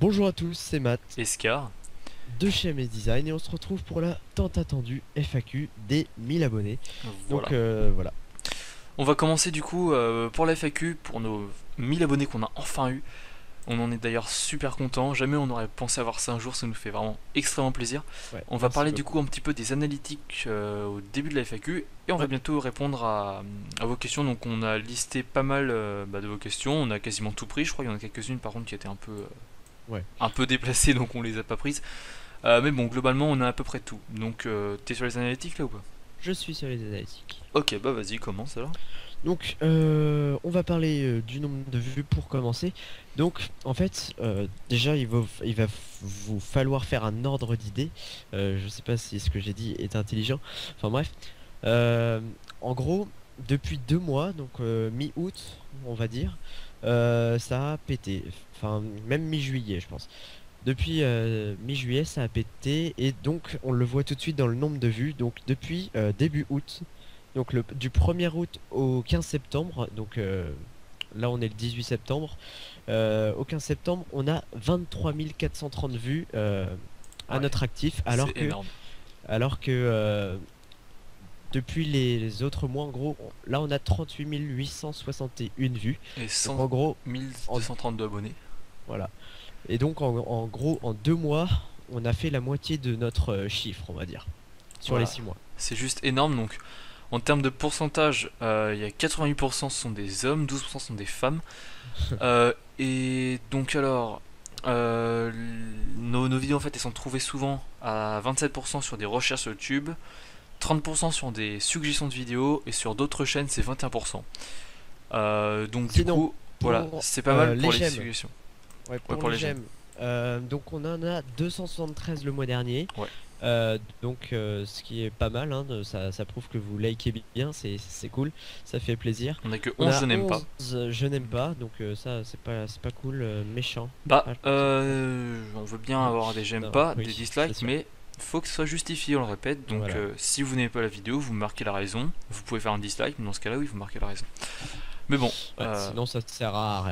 Bonjour à tous, c'est Matt Escar. de chez MS Design et on se retrouve pour la tant attendue FAQ des 1000 abonnés. Donc Voilà. voilà. On va commencer du coup pour la FAQ, pour nos 1000 abonnés qu'on a enfin eu. On en est d'ailleurs super content. Jamais on aurait pensé avoir ça un jour, ça nous fait vraiment extrêmement plaisir. Ouais, On va merci parler du beaucoup. coup un petit peu des analytiques au début de la FAQ et on va Ouais, bientôt répondre à vos questions. Donc on a listé pas mal de vos questions, on a quasiment tout pris. Je crois qu'il y en a quelques-unes par contre qui étaient ouais, un peu déplacées donc on les a pas prises. Mais bon, globalement on a à peu près tout. Donc t'es sur les analytiques là ou pas? je suis sur les analytiques. Ok, bah vas-y, commence alors. Donc on va parler du nombre de vues pour commencer. Donc en fait, déjà il va vous falloir faire un ordre d'idées. Je sais pas si ce que j'ai dit est intelligent. Enfin bref. Euh, En gros, depuis 2 mois, donc mi-août, on va dire, ça a pété. Enfin, même mi-juillet, je pense. Depuis mi-juillet, ça a pété et donc on le voit tout de suite dans le nombre de vues. Donc depuis début août, donc du 1er août au 15 septembre, donc là on est le 18 septembre, au 15 septembre, on a 23 430 vues à Ouais, notre actif, c'est énorme. alors que depuis les autres mois, en gros, là on a 38 861 vues. Et Donc 100 en gros, en, 1232 abonnés. voilà. Et donc en gros, en 2 mois, on a fait la moitié de notre chiffre, on va dire, sur les Voilà, 6 mois. c'est juste énorme. Donc, en termes de pourcentage, il y a 88% sont des hommes, 12% sont des femmes. Et donc, alors, nos vidéos en fait, elles sont trouvées souvent à 27% sur des recherches sur YouTube, 30% sur des suggestions de vidéos, et sur d'autres chaînes, c'est 21%. Donc, du Sinon, coup, voilà, pour c'est pas mal les pour les j'aime, suggestions. ouais, Ouais, pour pour les les j'aime. j'aime, donc on en a 273 le mois dernier. Ouais. Donc ce qui est pas mal, hein, ça prouve que vous likez bien, c'est cool, ça fait plaisir. On a que On 11 je a n'aime pas. 11 je n'aime pas, donc ça c'est pas cool, méchant. Bah, Ah, je pense que c'est méchant. on veut bien avoir des j'aime Non, pas, des oui, c'est dislikes, sûr. mais faut que ce soit justifié, on le répète. Donc, Voilà. si vous n'aimez pas la vidéo, vous marquez la raison. Vous pouvez faire un dislike, mais dans ce cas-là, oui, vous marquez la raison. Mais bon, Ouais, sinon ça ne sert à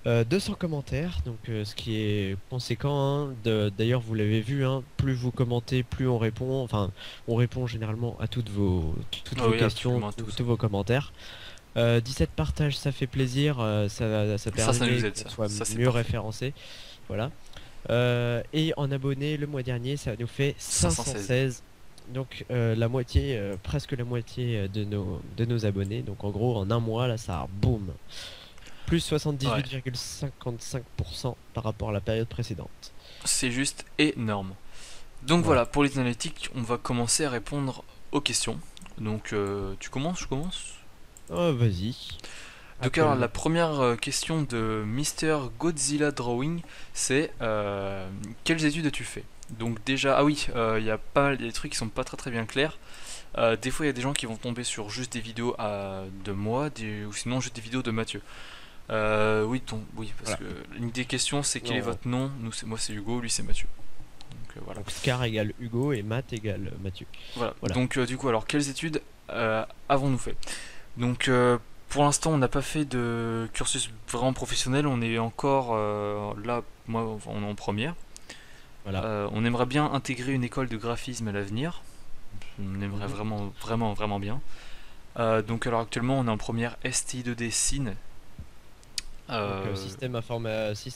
rien. 200 commentaires, donc ce qui est conséquent, hein. D'ailleurs, vous l'avez vu, hein, plus vous commentez, plus on répond. Enfin, on répond généralement à toutes ah vos oui, questions, absolument tous. tous vos commentaires. 17 partages, ça fait plaisir, ça Ça nous permet aide, qu'on ça. soit Ça, c'est mieux parfait. référencé. Voilà. Et en abonnés, le mois dernier, ça nous fait 516. 516. Donc la moitié, presque la moitié de nos abonnés. Donc en gros, en un mois, là, ça boum. Plus Ouais, 78,55% par rapport à la période précédente. c'est juste énorme. Donc Voilà. voilà, pour les analytiques, on va commencer à répondre aux questions. Donc, tu commences, je commence. Oh, vas-y. Donc alors Appelle. la première question de Mister Godzilla Drawing, c'est quelles études as-tu fait? Donc déjà, ah oui, il y a pas mal des trucs qui sont pas très très bien clairs. Des fois il y a des gens qui vont tomber sur juste des vidéos de moi, ou sinon juste des vidéos de Mathieu. Oui, oui, parce Voilà. que l'une des questions c'est quel est Non. votre nom? Moi c'est Hugo, lui c'est Mathieu. Donc voilà. Donc Scar égale Hugo et Matt égale Mathieu. Voilà. Voilà. Donc du coup alors quelles études avons-nous fait? Donc pour l'instant, on n'a pas fait de cursus vraiment professionnel. On est encore là, moi, on est en première. Voilà. On aimerait bien intégrer une école de graphisme à l'avenir. On aimerait Mhm. vraiment, vraiment, vraiment bien. Donc alors actuellement, on est en première STI2D Cine. Donc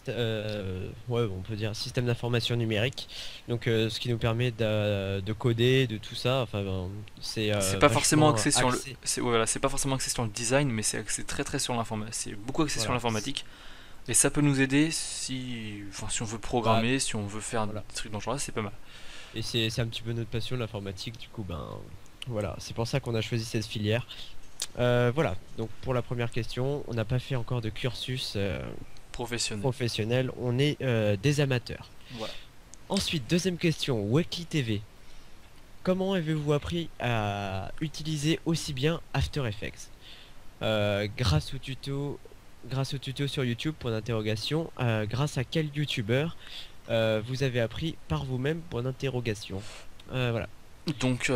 Euh, ouais, on peut dire système d'information numérique. Donc ce qui nous permet de coder, de tout ça. Enfin, ben, c'est c'est pas forcément vachement axé sur le, axé. voilà, c'est pas forcément axé sur le design, mais c'est axé très très sur l'informatique. C'est beaucoup axé sur Voilà. l'informatique. Et ça peut nous aider si, enfin, si on veut Bah, programmer, si on veut faire des voilà. trucs dans ce genre-là, c'est pas mal. Et c'est un petit peu notre passion, l'informatique. Du coup, ben voilà. C'est pour ça qu'on a choisi cette filière. Voilà. Donc pour la première question, on n'a pas fait encore de cursus Professionnel. professionnel. On est des amateurs. Voilà. Ensuite, deuxième question. Weki TV. Comment avez-vous appris à utiliser aussi bien After Effects? Grâce au tuto sur YouTube, point d'interrogation. Grâce à quel YouTuber vous avez appris par vous-même, point d'interrogation. Voilà, Donc,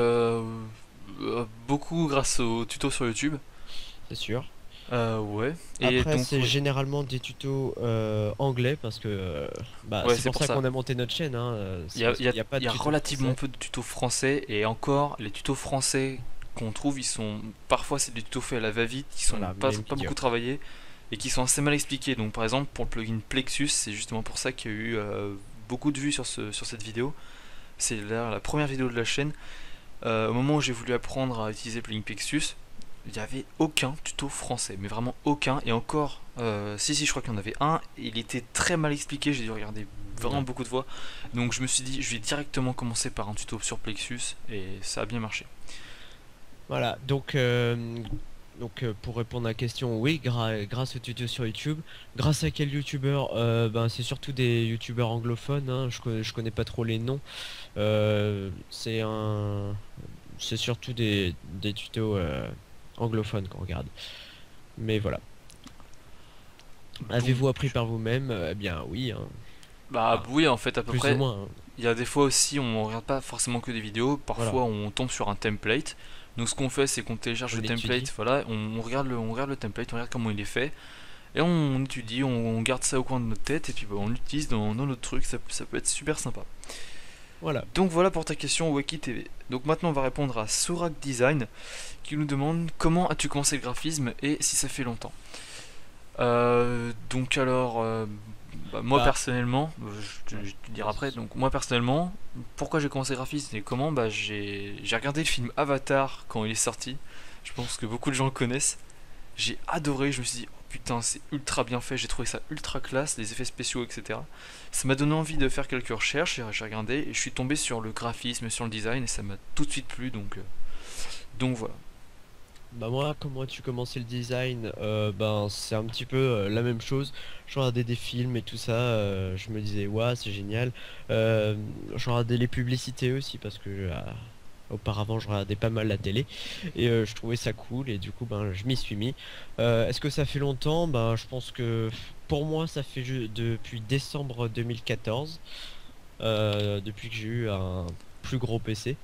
beaucoup grâce aux tutos sur YouTube. c'est sûr. Ouais. Et Après, donc, c'est ouais, généralement des tutos anglais parce que bah, ouais, c'est c'est pour pour ça ça. qu'on a monté notre chaîne, hein, c'est parce qu'il n'y a pas Il de y a tutos relativement français. peu de tutos français, et encore, les tutos français qu'on trouve, parfois c'est des tutos faits à la va-vite, qui sont Voilà, pas beaucoup médiocre. travaillés, et qui sont assez mal expliqués. Donc par exemple, pour le plugin Plexus, c'est justement pour ça qu'il y a eu beaucoup de vues sur cette vidéo. C'est la première vidéo de la chaîne. Au moment où j'ai voulu apprendre à utiliser le plugin Plexus, il n'y avait aucun tuto français, mais vraiment aucun. Et encore, si, je crois qu'il y en avait un. Il était très mal expliqué, j'ai dû regarder vraiment Ouais. beaucoup de fois. Donc je me suis dit, je vais directement commencer par un tuto sur Plexus, et ça a bien marché. Voilà, donc pour répondre à la question, oui, grâce aux tutos sur YouTube. Grâce à quel youtubeur? Ben, c'est surtout des youtubeurs anglophones, hein, je connais pas trop les noms. C'est surtout des tutos anglophones qu'on regarde. Mais voilà. Donc, Avez-vous appris par vous-même? Eh bien oui, hein. bah Enfin, oui, en fait, à peu plus ou près. moins, hein. Il y a des fois aussi, on regarde pas forcément que des vidéos. Voilà, Parfois, on tombe sur un template. Donc ce qu'on fait, c'est qu'on télécharge on le l'étudie. template, voilà, on regarde le template, on regarde comment il est fait. Et on étudie, on garde ça au coin de notre tête, et puis bah, on l'utilise dans notre truc, ça peut être super sympa. Voilà. Donc voilà pour ta question Waki TV. Donc maintenant on va répondre à Surak Design qui nous demande comment as-tu commencé le graphisme et si ça fait longtemps. Donc alors, bah, moi Bah, personnellement, ouais, je te dirai après, vas-y. donc moi personnellement, pourquoi j'ai commencé le graphisme et comment, bah j'ai regardé le film Avatar quand il est sorti, je pense que beaucoup de gens le connaissent. J'ai adoré, je me suis dit, oh putain, c'est ultra bien fait, j'ai trouvé ça ultra classe, les effets spéciaux, etc. Ça m'a donné envie de faire quelques recherches, j'ai regardé et je suis tombé sur le graphisme, sur le design et ça m'a tout de suite plu, donc voilà. Bah moi, comment as-tu commencé le design? Ben c'est un petit peu la même chose. Je regardais des films et tout ça, je me disais ouais c'est génial. Euh, je regardais les publicités aussi parce que auparavant je regardais pas mal la télé et je trouvais ça cool et du coup ben je m'y suis mis. Est-ce que ça fait longtemps? Ben je pense que pour moi ça fait depuis décembre 2014, depuis que j'ai eu un plus gros PC.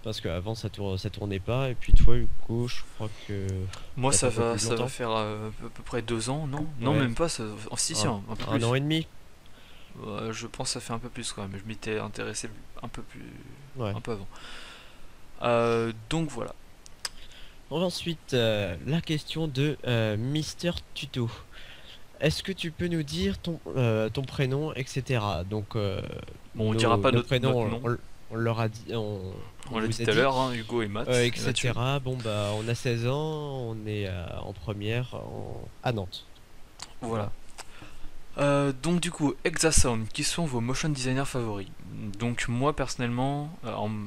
Parce qu'avant ça tournait pas, et puis toi Hugo, je crois que Moi ça fait un peu plus ça va longtemps. faire à peu près 2 ans, non? Non, Ouais, même pas, oh, si, un, un peu un an plus. et demi. Je pense que ça fait un peu plus quand même, je m'étais intéressé un peu plus, Ouais. un peu avant. Donc voilà. Ensuite, la question de Mister Tuto. Est-ce que tu peux nous dire ton prénom, etc. Donc Bon, on dira pas nos notre prénoms, nom, on leur a dit, on on l'a dit vous a tout à dit, l'heure, hein, Hugo et Matt, et Mathieu. etc. Bon bah on a 16 ans, on est en première à Nantes. Voilà. Voilà. Donc du coup, Exasound, qui sont vos motion designers favoris? Donc moi personnellement,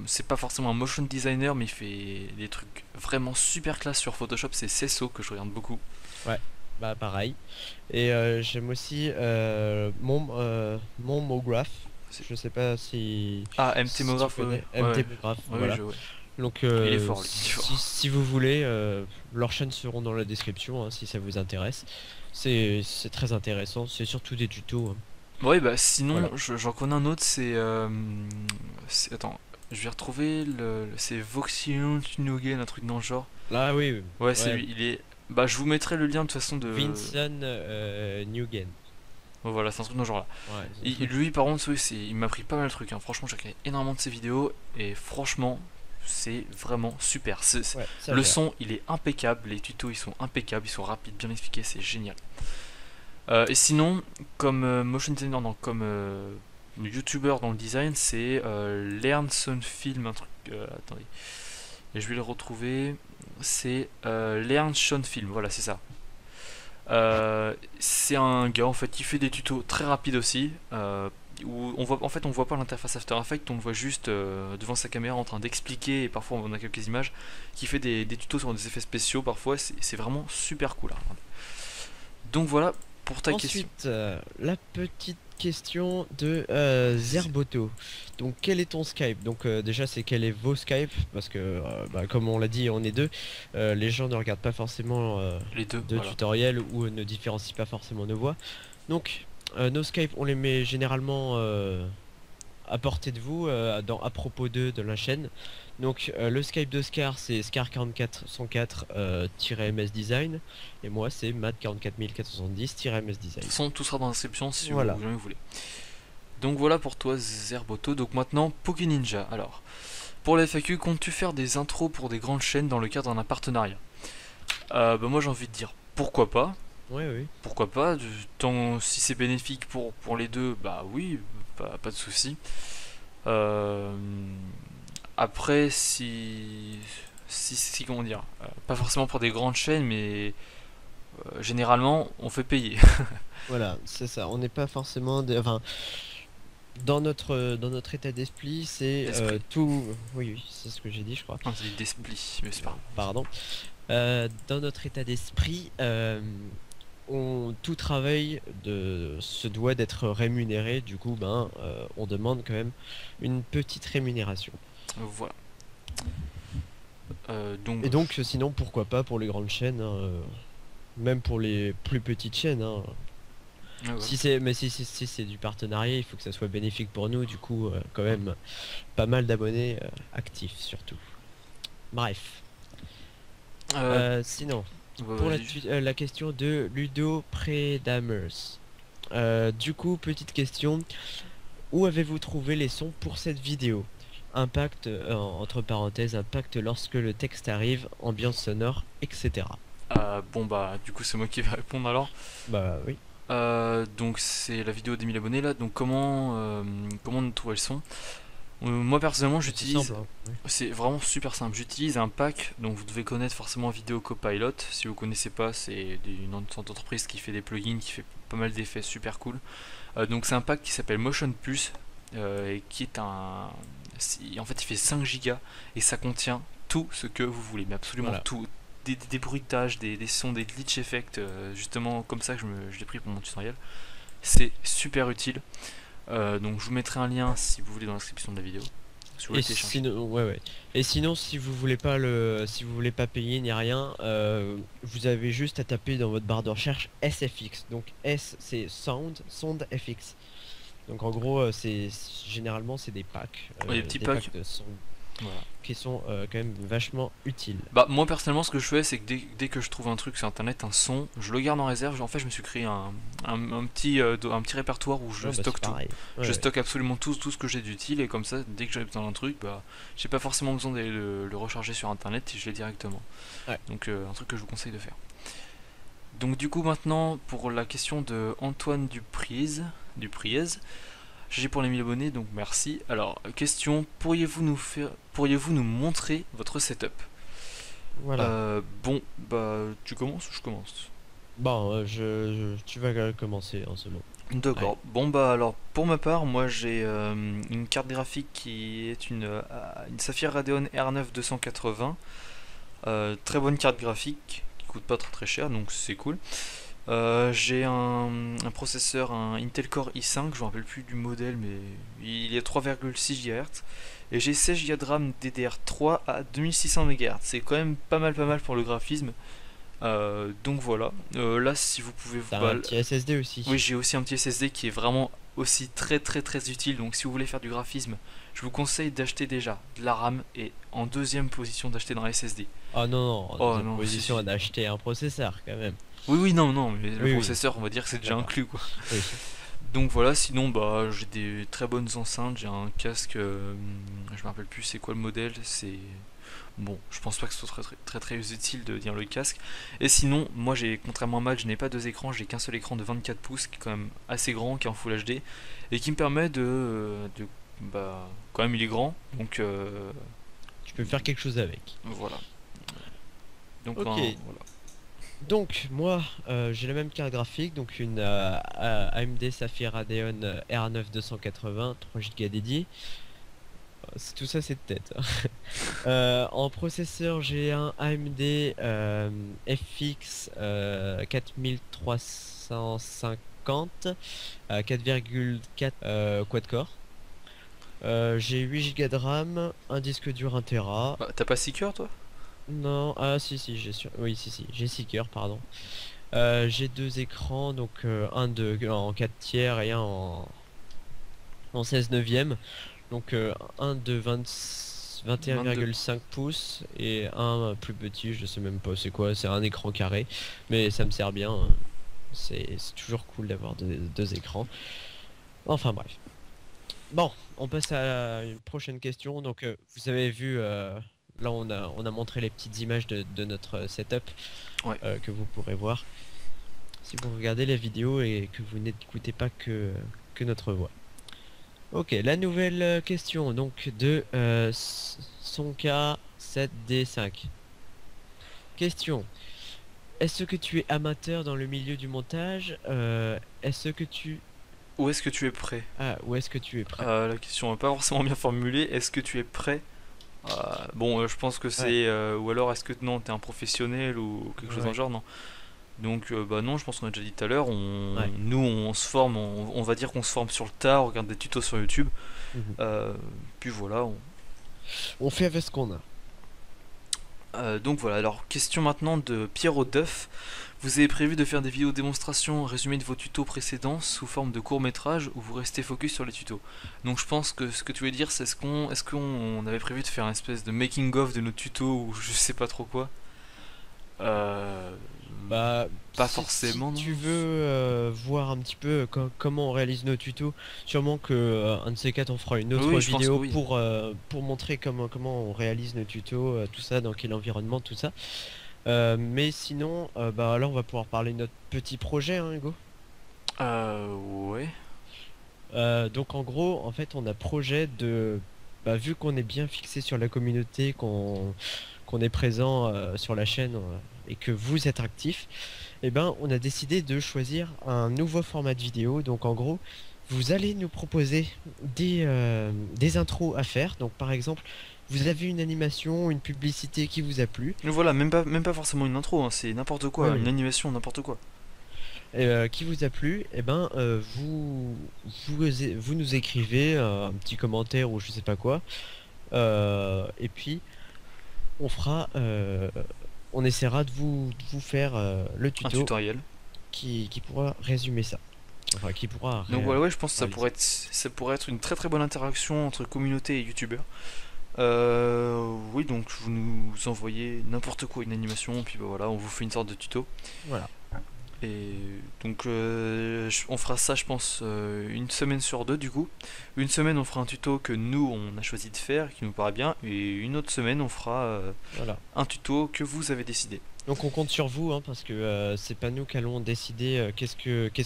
c'est pas forcément un motion designer, mais il fait des trucs vraiment super classe sur Photoshop, c'est Cesso que je regarde beaucoup. Ouais, bah pareil. Et j'aime aussi mon MoGraph. C'est- Je sais pas Ah, si tu MTMograph, ouais, ouais, connais ouais, ouais, MTMoGraph, ouais, ouais, voilà. ouais. Donc Il est fort, lui, il est fort. si vous voulez, leurs chaînes seront dans la description hein, si ça vous intéresse. C'est très intéressant, c'est surtout des tutos, hein. Ouais, bah sinon, Voilà. j'en connais un autre, attends, je vais retrouver c'est Voxion Tunogen, un truc dans le genre. Là oui, Ouais, c'est ouais, lui, il est. Bah, je vous mettrai le lien de toute façon de. Vincent Newgen. Ouais, voilà, c'est un truc dans ce genre là. Ouais, Lui, par contre, oui, il m'a pris pas mal de trucs, hein. Franchement, j'ai regardé énormément de ses vidéos et franchement, c'est vraiment super. ouais, ça a Le l'air. son, il est impeccable, les tutos, ils sont impeccables, ils sont rapides, bien expliqués, c'est génial. Et sinon, comme motion designer, non, comme youtubeur dans le design, c'est Learnson Film, un truc. Attendez, et je vais le retrouver. C'est Learnson Film, voilà, c'est ça. C'est un gars en fait qui fait des tutos très rapides aussi. Où on voit pas l'interface After Effects, on le voit juste devant sa caméra en train d'expliquer, et parfois on a quelques images, qui fait des tutos sur des effets spéciaux, parfois c'est vraiment super cool à regarder. Donc voilà pour ta question. Ensuite, la petite question de Zerboto. Donc, quel est ton Skype? Donc, déjà, c'est quel est vos Skype? Parce que, bah, comme on l'a dit, on est deux. Les gens ne regardent pas forcément Les deux, de voilà. tutoriels ou ne différencient pas forcément nos voix. Donc, nos Skype, on les met généralement à portée de vous, à propos d'eux de la chaîne. Donc le Skype de Scar c'est Scar4404-MS Design et moi c'est Matt44470-MS De toute Design. façon, tout sera dans la description si vous Voilà. jamais vous voulez. Donc voilà pour toi Zerboto. Donc maintenant Pokéninja. Alors, pour la FAQ, comptes-tu faire des intros pour des grandes chaînes dans le cadre d'un partenariat? Bah moi j'ai envie de dire pourquoi pas. Ouais, oui. Pourquoi pas, tant si c'est bénéfique pour les deux, bah oui, pas de souci. Euh, Après, si comment dire, pas forcément pour des grandes chaînes, mais généralement on fait payer. Voilà, c'est ça. On n'est pas forcément enfin dans notre état d'esprit, c'est D'esprit. tout. Oui, oui, c'est ce que j'ai dit, je crois. On dit d'esprit, mais c'est pas grave. Pardon. Dans notre état d'esprit, tout travail se doit d'être rémunéré. Du coup, ben, on demande quand même une petite rémunération. Voilà. Et donc, sinon, pourquoi pas pour les grandes chaînes, hein, même pour les plus petites chaînes, hein. Voilà. Si c'est du partenariat, il faut que ça soit bénéfique pour nous. Du coup, quand même, pas mal d'abonnés actifs surtout. Bref. Sinon, Bah, pour vas-y. la question de Ludo Predamers. Du coup, petite question. Où avez-vous trouvé les sons pour cette vidéo? Impact, entre parenthèses, impact lorsque le texte arrive, ambiance sonore, etc. Bon bah du coup c'est moi qui vais répondre alors. Bah oui, Donc c'est la vidéo des 1000 abonnés là. Donc comment trouver le son? Moi personnellement c'est j'utilise, simple, hein. Ouais. c'est vraiment super simple. J'utilise un pack, donc vous devez connaître forcément Video Copilot. Si vous connaissez pas, c'est une entreprise qui fait des plugins, qui fait pas mal d'effets super cool. Donc c'est un pack qui s'appelle Motion Plus et qui est en fait il fait 5 gigas et ça contient tout ce que vous voulez, mais absolument Voilà. tout. Des bruitages, des sons, des glitch effects, justement comme ça que je l'ai pris pour mon tutoriel. C'est super utile. Donc je vous mettrai un lien si vous voulez dans la description de la vidéo. Si vous voulez Et le télécharger. sinon, ouais, ouais. Et sinon, si vous voulez pas payer ni rien, vous avez juste à taper dans votre barre de recherche SFX. Donc S, c'est Sound FX. Donc en gros, généralement c'est Ouais, des petits des packs. packs de son Voilà. qui sont quand même vachement utiles. Bah moi personnellement ce que je fais c'est que dès que je trouve un truc sur internet, un son, je le garde en réserve. En fait je me suis créé un petit répertoire où je Ouais, bah c'est stocke tout. pareil. Ouais, Je ouais. stocke absolument tout ce que j'ai d'utile et comme ça dès que j'ai besoin d'un truc, bah j'ai pas forcément besoin d'aller le recharger sur internet et je l'ai directement. Ouais. Donc un truc que je vous conseille de faire. Donc du coup maintenant pour la question de Antoine Dupriez, GG pour les 1000 abonnés, donc merci. Alors question, pourriez-vous nous montrer votre setup? Voilà. Bon, bah tu commences ou je commence? Bon, tu vas commencer en ce moment. Allez. D'accord. Bon bah alors pour ma part, moi j'ai une carte graphique qui est une Sapphire Radeon R9 280. Très bonne carte graphique qui coûte pas très cher, donc c'est cool. J'ai un processeur, un Intel Core i5, je me rappelle plus du modèle, mais il est 3,6 GHz. Et j'ai 16 Go de RAM DDR3 à 2600 MHz. C'est quand même pas mal pour le graphisme. Donc voilà. Là, si vous pouvez vous. T'as un petit SSD aussi. Oui, j'ai aussi un petit SSD qui est vraiment aussi très utile. Donc si vous voulez faire du graphisme, je vous conseille d'acheter déjà de la RAM et en deuxième position d'acheter dans la SSD. Oh non, non, en Oh deuxième non, si, position, si. d'acheter un processeur quand même. Oui, non, mais le Oui, oui, processeur, on va dire que c'est déjà d'accord. inclus quoi. Oui. Donc voilà, sinon bah j'ai des très bonnes enceintes, j'ai un casque, je me rappelle plus c'est quoi le modèle, c'est bon, je pense pas que ce soit très utile de dire le casque. Et sinon, moi j'ai contrairement à Matt, je n'ai pas deux écrans, j'ai qu'un seul écran de 24 pouces qui est quand même assez grand, qui est en Full HD et qui me permet bah quand même il est grand, donc Tu peux faire quelque chose avec. voilà. Donc Ok. voilà. Donc moi j'ai la même carte graphique, donc une AMD Sapphire Radeon R9 280, 3 Go dédié. Tout ça c'est de tête, hein. En processeur j'ai un AMD FX 4350 4,4 quad-core. J'ai 8 Go de RAM, un disque dur 1 Tera. Bah, t'as pas 6 cœurs toi? Non, ah si, oui si, j'ai 6 cœurs, pardon. J'ai deux écrans, donc en 4 tiers et un en 16 neuvième. Donc un de 22. 21,5 pouces et un plus petit, je sais même pas c'est quoi, c'est un écran carré, mais ça me sert bien, hein. C'est toujours cool d'avoir deux écrans. Enfin bref. Bon, on passe à une prochaine question. Donc vous avez vu, là on a montré les petites images de notre setup Ouais. que vous pourrez voir si vous regardez la vidéo et que vous n'écoutez pas que notre voix. Ok, la nouvelle question donc de Sonka 7D5. Question. Est-ce que tu es amateur dans le milieu du montage? Est-ce que tu... Où est-ce que tu es prêt? Ah, où est-ce que tu es prêt? La question n'est pas forcément bien formulée. Est-ce que tu es prêt? Bon, je pense que Ouais, c'est. Ou alors, est-ce que non, t'es un professionnel ou quelque chose dans le ouais, genre? Non. Donc, bah non, je pense qu'on a déjà dit tout à l'heure. ouais. Nous, on se forme, on va dire qu'on se forme sur le tas, on regarde des tutos sur YouTube. Mhm. Euh, Puis voilà. On fait avec ce qu'on a. Donc voilà, alors question maintenant de Pierrot Duff. Vous avez prévu de faire des vidéos démonstrations résumées de vos tutos précédents sous forme de court métrage ou vous restez focus sur les tutos? Donc je pense que ce que tu veux dire c'est est-ce qu'on avait prévu de faire une espèce de making of de nos tutos ou je sais pas trop quoi? Euh, Bah, Pas si forcément non. tu veux voir un petit peu comment on réalise nos tutos, sûrement que un de ces quatre on fera une autre Oui, je pense que vidéo oui. pour montrer comment on réalise nos tutos, tout ça, dans quel environnement, tout ça. Mais sinon, bah là on va pouvoir parler de notre petit projet, hein, Hugo. Ouais. Donc en gros, en fait, on a projet de, bah, vu qu'on est bien fixé sur la communauté, qu'on est présent sur la chaîne et que vous êtes actif, eh ben, on a décidé de choisir un nouveau format de vidéo. Donc en gros, vous allez nous proposer des intros à faire. Donc par exemple, vous avez une animation, une publicité qui vous a plu. Mais voilà, même pas forcément une intro, hein, c'est n'importe Oui, quoi, une oui. animation, n'importe quoi. Qui vous a plu, eh ben, vous nous écrivez un petit commentaire ou je sais pas quoi. Et puis on essaiera de vous faire le Un tuto tutoriel. qui pourra résumer ça. Enfin, qui pourra Donc voilà, ouais, je pense que réaliser. ça pourrait être une très très bonne interaction entre communauté et youtubeur. Oui, donc vous nous envoyez n'importe quoi, une animation, puis bah voilà, on vous fait une sorte de tuto. Voilà. Et donc on fera ça, je pense, une semaine sur deux du coup. Une semaine on fera un tuto que nous on a choisi de faire, qui nous paraît bien, et une autre semaine on fera Voilà. un tuto que vous avez décidé. Donc on compte sur vous, hein, parce que c'est pas nous qui allons décider qu'est-ce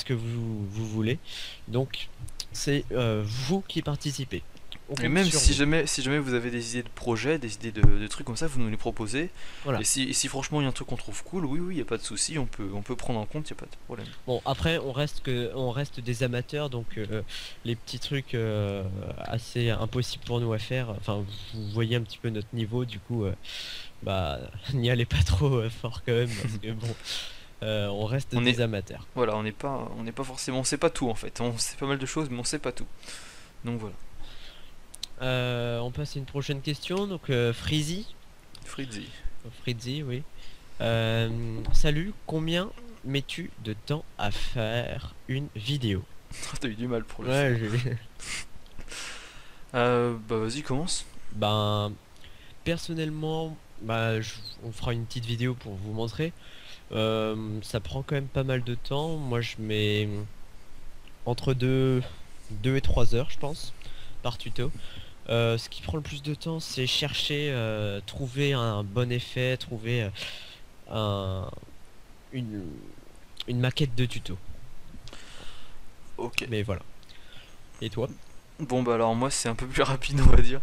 que vous voulez. Donc c'est vous qui participez. On Et compte même sur vous. si jamais vous avez des idées de projets, des idées de trucs comme ça, vous nous les proposez. Voilà. Et si franchement il y a un truc qu'on trouve cool, oui, oui, il n'y a pas de souci, on peut prendre en compte, il n'y a pas de problème. Bon, après, on reste des amateurs, donc les petits trucs assez impossibles pour nous à faire. Enfin, vous voyez un petit peu notre niveau, du coup, bah, n'y allez pas trop fort quand même, parce que bon, on reste On est, des amateurs. voilà, on n'est pas forcément, on sait pas tout en fait. On sait pas mal de choses, mais on sait pas tout. Donc voilà. On passe à une prochaine question. Donc, Freezy, Fritzy. Fritzy, oui. Salut, combien mets-tu de temps à faire une vidéo? T'as eu du mal pour le Ouais, faire. j'ai... Bah vas-y, commence. Ben, personnellement, bah, on fera une petite vidéo pour vous montrer. Ça prend quand même pas mal de temps. Moi, je mets entre 2 et 3 heures, je pense, par tuto. Ce qui prend le plus de temps, c'est chercher, trouver un bon effet, trouver un, une, une maquette de tuto. Ok. Mais voilà. Et toi? Bon bah alors moi c'est un peu plus rapide on va dire.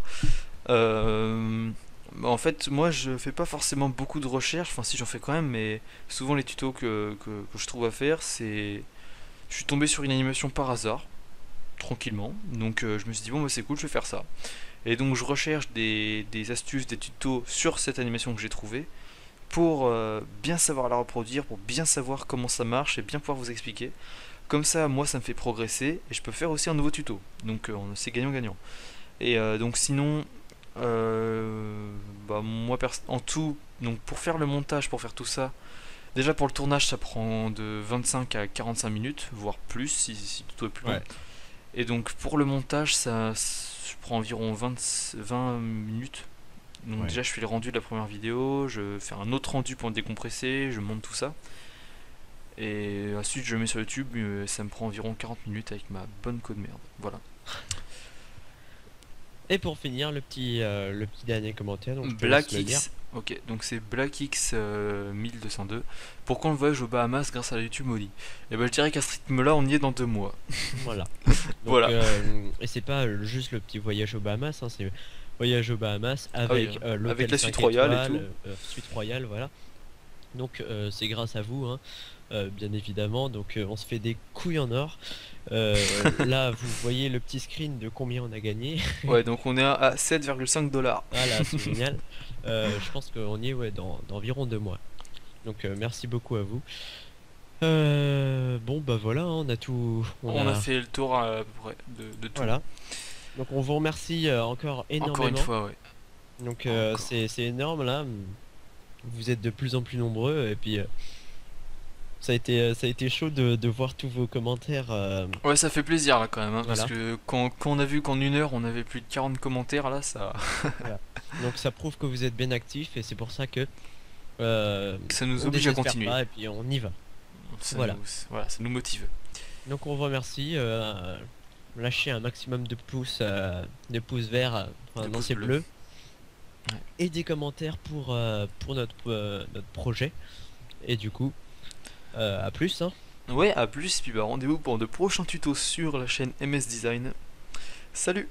Bah, en fait moi je fais pas forcément beaucoup de recherches, enfin si j'en fais quand même, mais souvent les tutos que je trouve à faire c'est... Je suis tombé sur une animation par hasard, tranquillement, donc je me suis dit bon bah c'est cool, je vais faire ça. Et donc je recherche des astuces, des tutos sur cette animation que j'ai trouvée pour bien savoir la reproduire, pour bien savoir comment ça marche et bien pouvoir vous expliquer. Comme ça, moi, ça me fait progresser et je peux faire aussi un nouveau tuto. Donc c'est gagnant-gagnant. Et donc sinon, bah, moi, en tout, donc pour faire le montage, pour faire tout ça, déjà pour le tournage, ça prend de 25 à 45 minutes, voire plus si le tuto est plus long. Ouais. Et donc pour le montage, ça je prend environ 20 minutes. Donc Ouais. déjà je fais le rendu de la première vidéo, je fais un autre rendu pour le décompresser, je monte tout ça. Et ensuite je le mets sur YouTube, ça me prend environ 40 minutes avec ma bonne code merde. Voilà. Et pour finir, le petit dernier commentaire, donc je te laisse le lire. BlackX, ok, donc c'est BlackX 1202. Pourquoi on voyage aux Bahamas grâce à la YouTube Modi? Et ben je dirais qu'à ce rythme-là, on y est dans 2 mois. Voilà. Donc, Voilà. et c'est pas juste le petit voyage aux Bahamas, hein, c'est voyage aux Bahamas Ah oui, avec avec l'hôtel la 5 suite royale et étoiles, tout. suite royale, voilà. Donc c'est grâce à vous, hein, bien évidemment. Donc on se fait des couilles en or. Là, vous voyez le petit screen de combien on a gagné. Ouais, donc on est à 7,5 $. Voilà, c'est génial. Je pense qu'on y est ouais, d'environ 2 mois. Donc merci beaucoup à vous. Bon bah voilà, hein, on a tout, On a fait le tour à peu près de tout. voilà. Donc on vous remercie encore Encore une énormément. fois, ouais. Donc Encore. c'est énorme là. Vous êtes de plus en plus nombreux et puis ça a été chaud de voir tous vos commentaires. Ouais, ça fait plaisir là quand même, hein, parce Voilà, que quand on a vu qu'en 1 heure on avait plus de 40 commentaires là, ça, voilà. Donc ça prouve que vous êtes bien actifs et c'est pour ça que ça nous on oblige à désespère continuer. pas et puis on y va. Voilà. Voilà, ça nous motive. Donc on vous remercie. Lâchez un maximum de pouces verts, enfin De non pouces c'est bleus. bleu, Ouais. et des commentaires pour notre projet. Et du coup, à plus, hein. Ouais, à plus, puis bah rendez-vous pour de prochains tutos sur la chaîne MS Design. Salut!